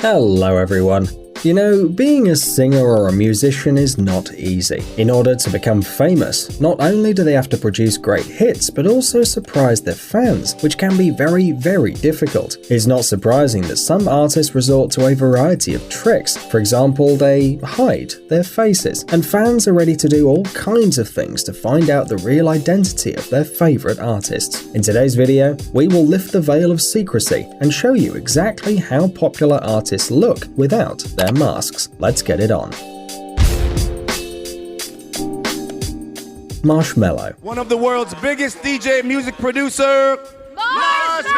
Hello everyone. You know, being a singer or a musician is not easy. In order to become famous, not only do they have to produce great hits, but also surprise their fans, which can be very, very difficult. It's not surprising that some artists resort to a variety of tricks. For example, they hide their faces, and fans are ready to do all kinds of things to find out the real identity of their favorite artists. In today's video, we will lift the veil of secrecy and show you exactly how popular artists look without their masks. Let's get it on. Marshmello. One of the world's biggest DJ music producer, Marshmello!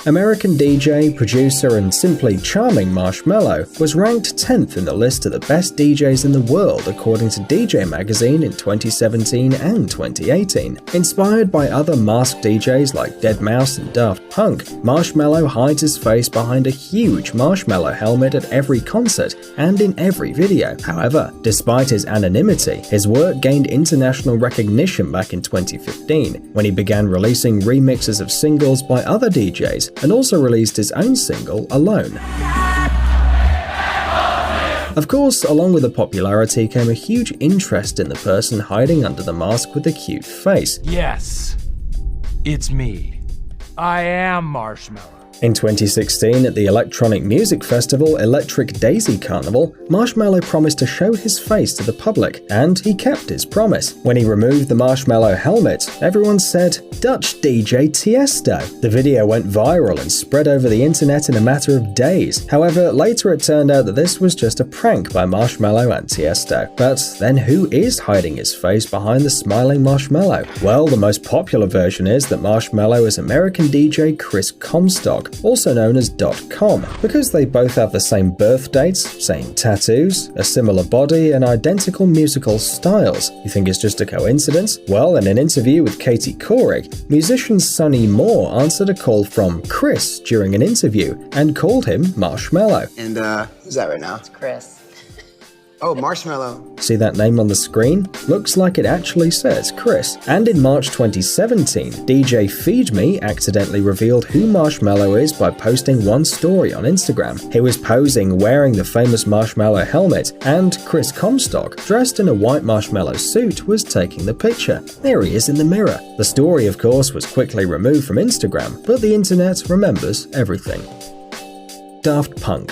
American DJ, producer, and simply charming Marshmello was ranked 10th in the list of the best DJs in the world according to DJ Magazine in 2017 and 2018. Inspired by other masked DJs like Deadmau5 and Daft Punk, Marshmello hides his face behind a huge marshmallow helmet at every concert and in every video. However, despite his anonymity, his work gained international recognition back in 2015 when he began releasing remixes of singles by other DJs and also released his own single, Alone. Of course, along with the popularity came a huge interest in the person hiding under the mask with the cute face. Yes, it's me. I am Marshmello. In 2016, at the electronic music festival Electric Daisy Carnival, Marshmello promised to show his face to the public, and he kept his promise. When he removed the marshmallow helmet, everyone said, "Dutch DJ Tiesto." The video went viral and spread over the internet in a matter of days. However, later it turned out that this was just a prank by Marshmello and Tiesto. But then who is hiding his face behind the smiling Marshmello? Well, the most popular version is that Marshmello is American DJ Chris Comstock, also known as .com, because they both have the same birth dates, same tattoos, a similar body, and identical musical styles. You think it's just a coincidence? Well, in an interview with Katie Couric, musician Sonny Moore answered a call from Chris during an interview and called him Marshmello. And who's that right now? It's Chris. Oh, Marshmello. See that name on the screen? Looks like it actually says Chris. And in March 2017, DJ Feed Me accidentally revealed who Marshmello is by posting one story on Instagram. He was posing wearing the famous marshmallow helmet, and Chris Comstock, dressed in a white marshmallow suit, was taking the picture. There he is in the mirror. The story, of course, was quickly removed from Instagram, but the internet remembers everything. Daft Punk.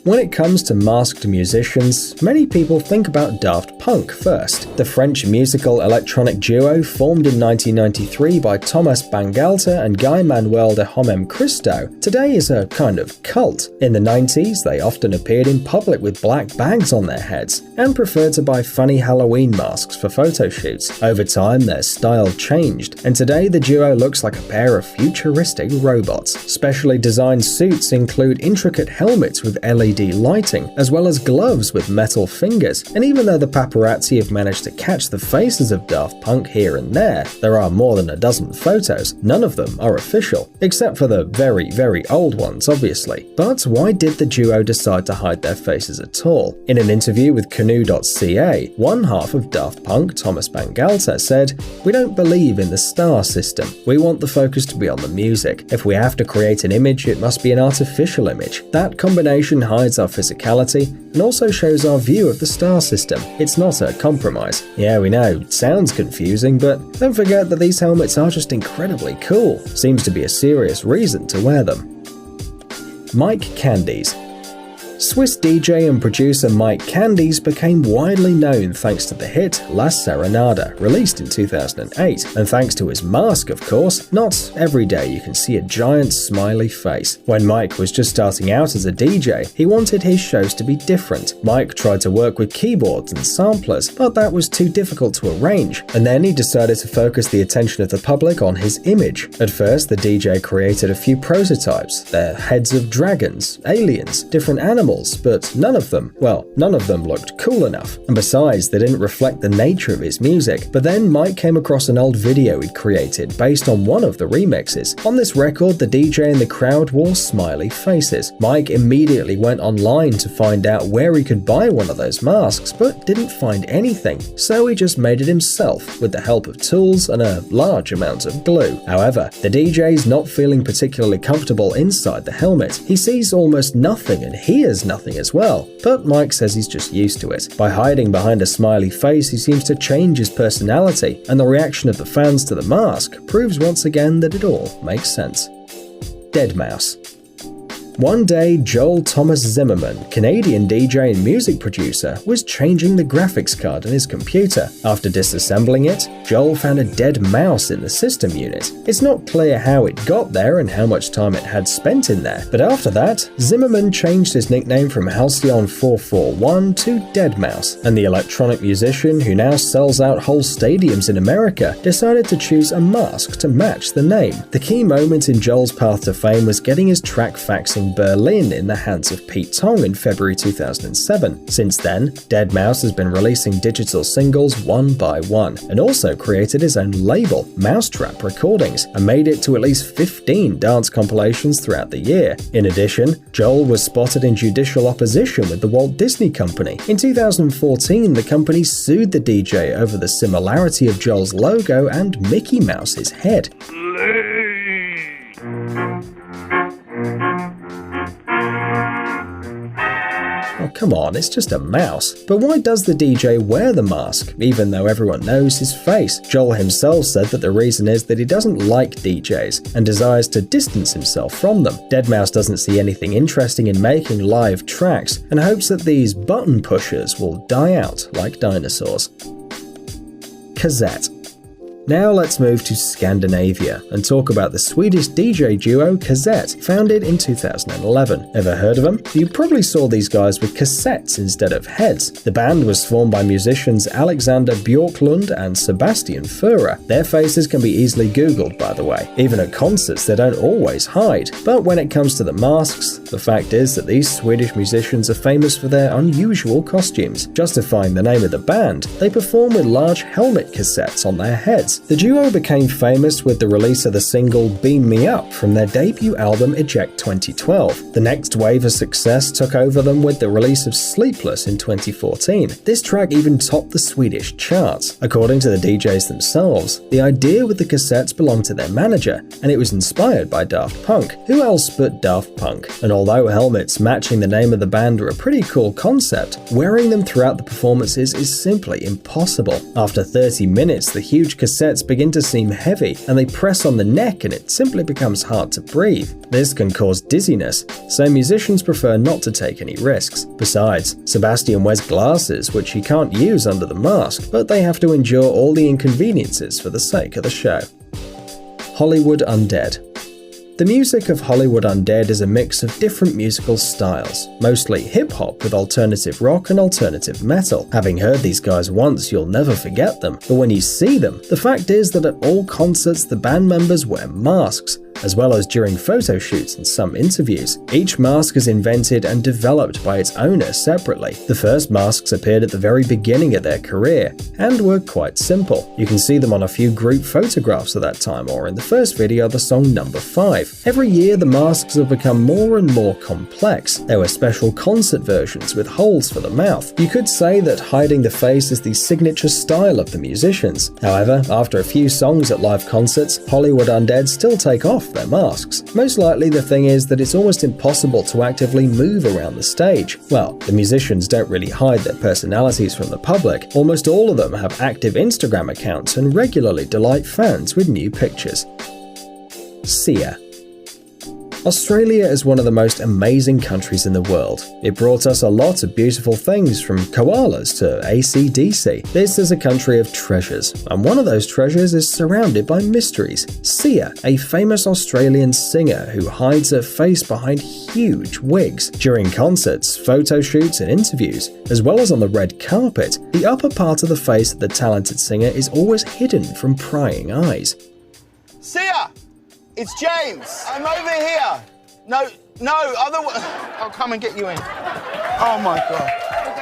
When it comes to masked musicians, many people think about Daft Punk first. The French musical electronic duo formed in 1993 by Thomas Bangalter and Guy Manuel de Homem Christo today is a kind of cult. In the 90s, they often appeared in public with black bags on their heads and preferred to buy funny Halloween masks for photo shoots. Over time, their style changed, and today the duo looks like a pair of futuristic robots. Specially designed suits include intricate helmets with LED lighting, as well as gloves with metal fingers. And even though the paparazzi have managed to catch the faces of Daft Punk here and there are more than a dozen photos. None of them are official, except for the very, very old ones, obviously. But why did the duo decide to hide their faces at all? In an interview with Canoe.ca, one half of Daft Punk, Thomas Bangalter, said, "We don't believe in the star system. We want the focus to be on the music. If we have to create an image, it must be an artificial image. That combination hides our physicality and also shows our view of the star system. It's not a compromise." Yeah, we know, it sounds confusing, but don't forget that these helmets are just incredibly cool. Seems to be a serious reason to wear them. Mike Candies. Swiss DJ and producer Mike Candies became widely known thanks to the hit La Serenada, released in 2008. And thanks to his mask, of course, not every day you can see a giant smiley face. When Mike was just starting out as a DJ, he wanted his shows to be different. Mike tried to work with keyboards and samplers, but that was too difficult to arrange. And then he decided to focus the attention of the public on his image. At first, the DJ created a few prototypes. They're heads of dragons, aliens, different animals, animals, but none of them looked cool enough. And besides, they didn't reflect the nature of his music. But then Mike came across an old video he'd created based on one of the remixes. On this record, the DJ and the crowd wore smiley faces. Mike immediately went online to find out where he could buy one of those masks, but didn't find anything, so he just made it himself with the help of tools and a large amount of glue. However, the DJ's not feeling particularly comfortable inside the helmet. He sees almost nothing and hears nothing as well, but Mike says he's just used to it. By hiding behind a smiley face, he seems to change his personality, and the reaction of the fans to the mask proves once again that it all makes sense. Deadmau5. One day, Joel Thomas Zimmerman, Canadian DJ and music producer, was changing the graphics card in his computer. After disassembling it, Joel found a dead mouse in the system unit. It's not clear how it got there and how much time it had spent in there, but after that, Zimmerman changed his nickname from Halcyon 441 to Deadmau5, and the electronic musician, who now sells out whole stadiums in America, decided to choose a mask to match the name. The key moment in Joel's path to fame was getting his track Faxing Berlin in the hands of Pete Tong in February 2007. Since then, Deadmau5 has been releasing digital singles one by one, and also created his own label, Mousetrap Recordings, and made it to at least 15 dance compilations throughout the year. In addition, Joel was spotted in judicial opposition with the Walt Disney Company. In 2014, the company sued the DJ over the similarity of Joel's logo and Mickey Mouse's head. Oh, come on, it's just a mouse. But why does the DJ wear the mask, even though everyone knows his face? Joel himself said that the reason is that he doesn't like DJs and desires to distance himself from them. Deadmau5 doesn't see anything interesting in making live tracks and hopes that these button pushers will die out like dinosaurs. Cassette. Now let's move to Scandinavia and talk about the Swedish DJ duo Cassette, founded in 2011. Ever heard of them? You probably saw these guys with cassettes instead of heads. The band was formed by musicians Alexander Björklund and Sebastian Fura. Their faces can be easily googled, by the way. Even at concerts, they don't always hide. But when it comes to the masks, the fact is that these Swedish musicians are famous for their unusual costumes. Justifying the name of the band, they perform with large helmet cassettes on their heads. The duo became famous with the release of the single Beam Me Up from their debut album Eject 2012. The next wave of success took over them with the release of Sleepless in 2014. This track even topped the Swedish charts. According to the DJs themselves, the idea with the cassettes belonged to their manager, and it was inspired by Daft Punk. Who else but Daft Punk? And although helmets matching the name of the band are a pretty cool concept, wearing them throughout the performances is simply impossible. After 30 minutes, the huge cassettes begin to seem heavy, and they press on the neck and it simply becomes hard to breathe. This can cause dizziness, so musicians prefer not to take any risks. Besides, Sebastian wears glasses which he can't use under the mask, but they have to endure all the inconveniences for the sake of the show. Hollywood Undead. The music of Hollywood Undead is a mix of different musical styles, mostly hip-hop with alternative rock and alternative metal. Having heard these guys once, you'll never forget them, but when you see them, the fact is that at all concerts the band members wear masks, as well as during photo shoots and some interviews. Each mask is invented and developed by its owner separately. The first masks appeared at the very beginning of their career, and were quite simple. You can see them on a few group photographs at that time, or in the first video of the song Number 5. Every year the masks have become more and more complex. There were special concert versions with holes for the mouth. You could say that hiding the face is the signature style of the musicians. However, after a few songs at live concerts, Hollywood Undead still take off their masks. Most likely the thing is that it's almost impossible to actively move around the stage. Well, the musicians don't really hide their personalities from the public. Almost all of them have active Instagram accounts and regularly delight fans with new pictures. Sia. Australia is one of the most amazing countries in the world. It brought us a lot of beautiful things, from koalas to AC/DC. This is a country of treasures, and one of those treasures is surrounded by mysteries. Sia, a famous Australian singer who hides her face behind huge wigs. During concerts, photo shoots and interviews, as well as on the red carpet, the upper part of the face of the talented singer is always hidden from prying eyes. Sia! It's James. I'm over here. No, No, I'll come and get you in. Oh my God.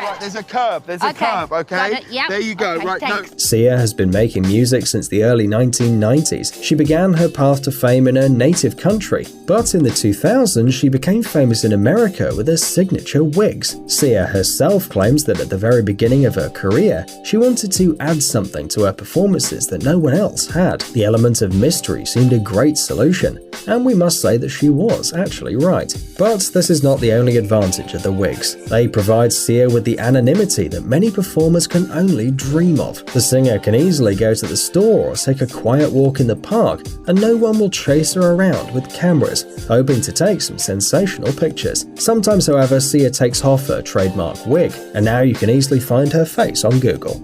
Right, there's a curb. There's a curb, okay? Got it, yep. There you go. Okay, right, thanks. no. Sia has been making music since the early 1990s. She began her path to fame in her native country, but in the 2000s she became famous in America with her signature wigs. Sia herself claims that at the very beginning of her career, she wanted to add something to her performances that no one else had. The element of mystery seemed a great solution, and we must say that she was actually right. But this is not the only advantage of the wigs. They provide Sia with the anonymity that many performers can only dream of. The singer can easily go to the store or take a quiet walk in the park, and no one will chase her around with cameras, hoping to take some sensational pictures. Sometimes, however, Sia takes off her trademark wig, and now you can easily find her face on Google.